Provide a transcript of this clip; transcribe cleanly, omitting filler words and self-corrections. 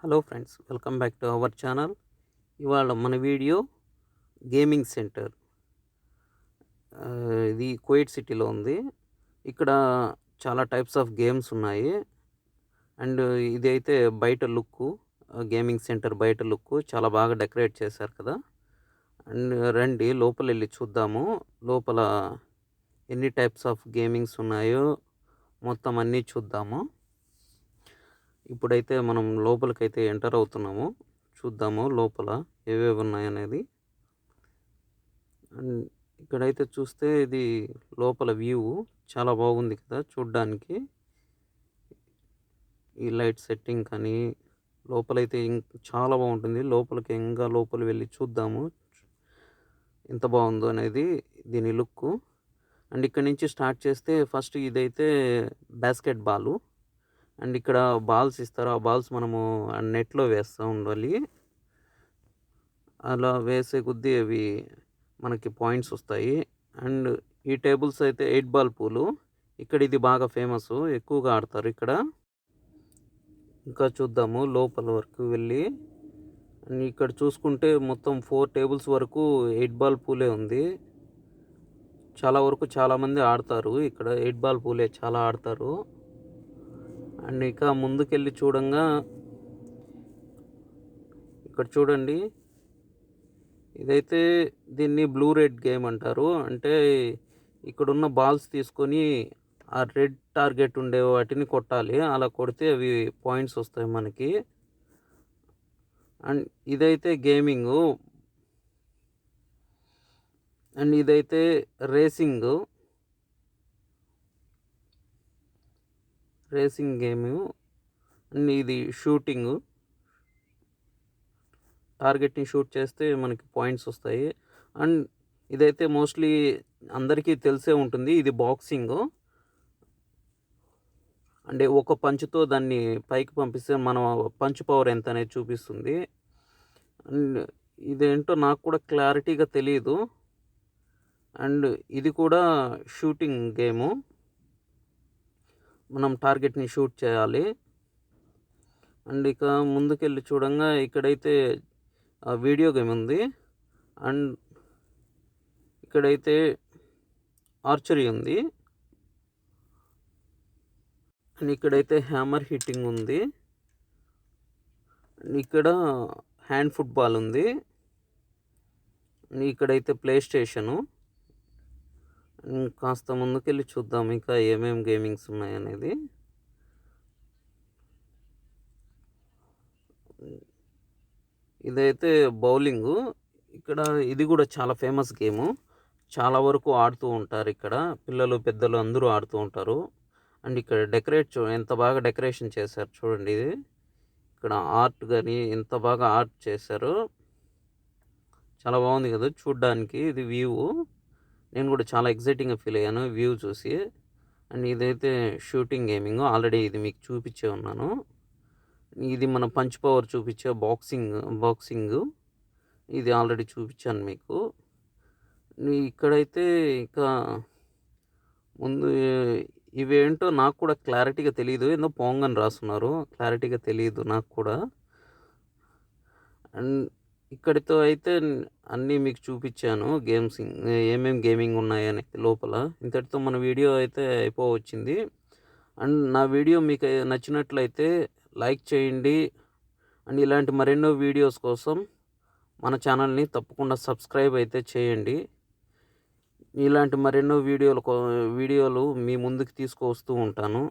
Hello friends, welcome back to our channel. ఇవాళ మన video gaming centre. ఇది Kuwait సిటీలో ఉంది. ఇక్కడ చాలా టైప్స్ ఆఫ్ గేమ్స్ ఉన్నాయి. అండ్ ఇదైతే బయట లుక్, గేమింగ్ సెంటర్ బయట లుక్ చాలా బాగా డెకరేట్ చేశారు కదా. అండ్ రండి లోపల వెళ్ళి చూద్దాము. లోపల ఎన్ని టైప్స్ ఆఫ్ గేమింగ్స్ ఉన్నాయో మొత్తం అన్నీ చూద్దాము. ఇప్పుడైతే మనం లోపలికైతే ఎంటర్ అవుతున్నాము. చూద్దాము లోపల ఏవేవి ఉన్నాయనేది. అండ్ ఇక్కడైతే చూస్తే ఇది లోపల వ్యూ చాలా బాగుంది కదా చూడ్డానికి. ఈ లైట్ సెట్టింగ్ కానీ లోపలైతే చాలా బాగుంటుంది. లోపలికి ఇంకా లోపల వెళ్ళి చూద్దాము ఎంత బాగుందో అనేది దీని లుక్. అండ్ ఇక్కడ నుంచి స్టార్ట్ చేస్తే ఫస్ట్ ఇదైతే బాస్కెట్ బాలు. అండ్ ఇక్కడ బాల్స్ ఇస్తారు. ఆ బాల్స్ మనము నెట్లో వేస్తూ ఉండాలి. అలా వేసే కొద్దీ అవి మనకి పాయింట్స్ వస్తాయి. అండ్ ఈ టేబుల్స్ అయితే 8 బాల్ పూలు. ఇక్కడ ఇది బాగా ఫేమస్, ఎక్కువగా ఆడతారు ఇక్కడ. ఇంకా చూద్దాము లోపల వరకు వెళ్ళి. అండ్ ఇక్కడ చూసుకుంటే మొత్తం 4 టేబుల్స్ వరకు 8 బాల్ పూలే ఉంది. చాలా వరకు చాలామంది ఆడతారు ఇక్కడ. 8 బాల్ పూలే చాలా ఆడతారు. అండ్ ఇక ముందుకెళ్ళి చూడంగా ఇక్కడ చూడండి, ఇదైతే దీన్ని బ్లూ రెడ్ గేమ్ అంటారు. అంటే ఇక్కడున్న బాల్స్ తీసుకొని ఆ రెడ్ టార్గెట్ ఉండే వాటిని కొట్టాలి. అలా కొడితే అవి పాయింట్స్ వస్తాయి మనకి. అండ్ ఇదైతే గేమింగు. అండ్ ఇదైతే రేసింగ్ గేము. అండ్ ఇది షూటింగు. టార్గెట్ని షూట్ చేస్తే మనకి పాయింట్స్ వస్తాయి. అండ్ ఇదైతే మోస్ట్లీ అందరికీ తెలిసే ఉంటుంది. ఇది బాక్సింగ్. అంటే ఒక పంచుతో దాన్ని పైకి పంపిస్తే మన పంచ్ పవర్ ఎంత అనేది చూపిస్తుంది. అండ్ ఇదేంటో నాకు కూడా క్లారిటీగా తెలియదు. అండ్ ఇది కూడా షూటింగ్ గేము. మనం టార్గెట్ని షూట్ చేయాలి. అండ్ ఇక ముందుకెళ్ళి చూడంగా ఇక్కడైతే వీడియో గేమ్ ఉంది. అండ్ ఇక్కడైతే ఆర్చరీ ఉంది. అండ్ ఇక్కడైతే హ్యామర్ హిట్టింగ్ ఉంది. ఇక్కడ హ్యాండ్ ఫుట్బాల్ ఉంది. ఇక్కడైతే ప్లే స్టేషను. కాస్త ముందుకెళ్ళి చూద్దాం ఇంకా ఏమేమి గేమింగ్స్ ఉన్నాయనేది. ఇదైతే బౌలింగు. ఇక్కడ ఇది కూడా చాలా ఫేమస్ గేము. చాలా వరకు ఆడుతూ ఉంటారు ఇక్కడ. పిల్లలు పెద్దలు అందరూ ఆడుతూ ఉంటారు. అండ్ ఇక్కడ ఎంత బాగా డెకరేషన్ చేశారు చూడండి. ఇది ఇక్కడ ఆర్ట్ కానీ ఎంత బాగా ఆర్ట్ చేశారు. చాలా బాగుంది కదా చూడ్డానికి. ఇది వ్యూ. నేను కూడా చాలా ఎగ్జైటింగ్గా ఫీల్ అయ్యాను వ్యూ చూసి. అండ్ ఇదైతే షూటింగ్ గేమింగ్. ఆల్రెడీ ఇది మీకు చూపించే ఉన్నాను. ఇది మన పంచ్ పవర్ చూపించే బాక్సింగ్. ఇది ఆల్రెడీ చూపించాను మీకు. ఇక్కడైతే ఇక ముందు ఇవేంటో నాకు కూడా క్లారిటీగా తెలియదు. ఏదో పోంగ్ అని రాస్తున్నారు, క్లారిటీగా తెలియదు నాకు కూడా. అండ్ ఇక్కడితో అయితే అన్నీ మీకు చూపించాను ఏమేమి గేమింగ్ ఉన్నాయని లోపల. ఇంతటితో మన వీడియో అయితే అయిపోవచ్చింది. అండ్ నా వీడియో మీకు నచ్చినట్లయితే లైక్ చేయండి. అండ్ ఇలాంటి మరెన్నో వీడియోస్ కోసం మన ఛానల్ని తప్పకుండా సబ్స్క్రైబ్ అయితే చేయండి. ఇలాంటి మరెన్నో వీడియోలు మీ ముందుకు తీసుకువస్తూ ఉంటాను.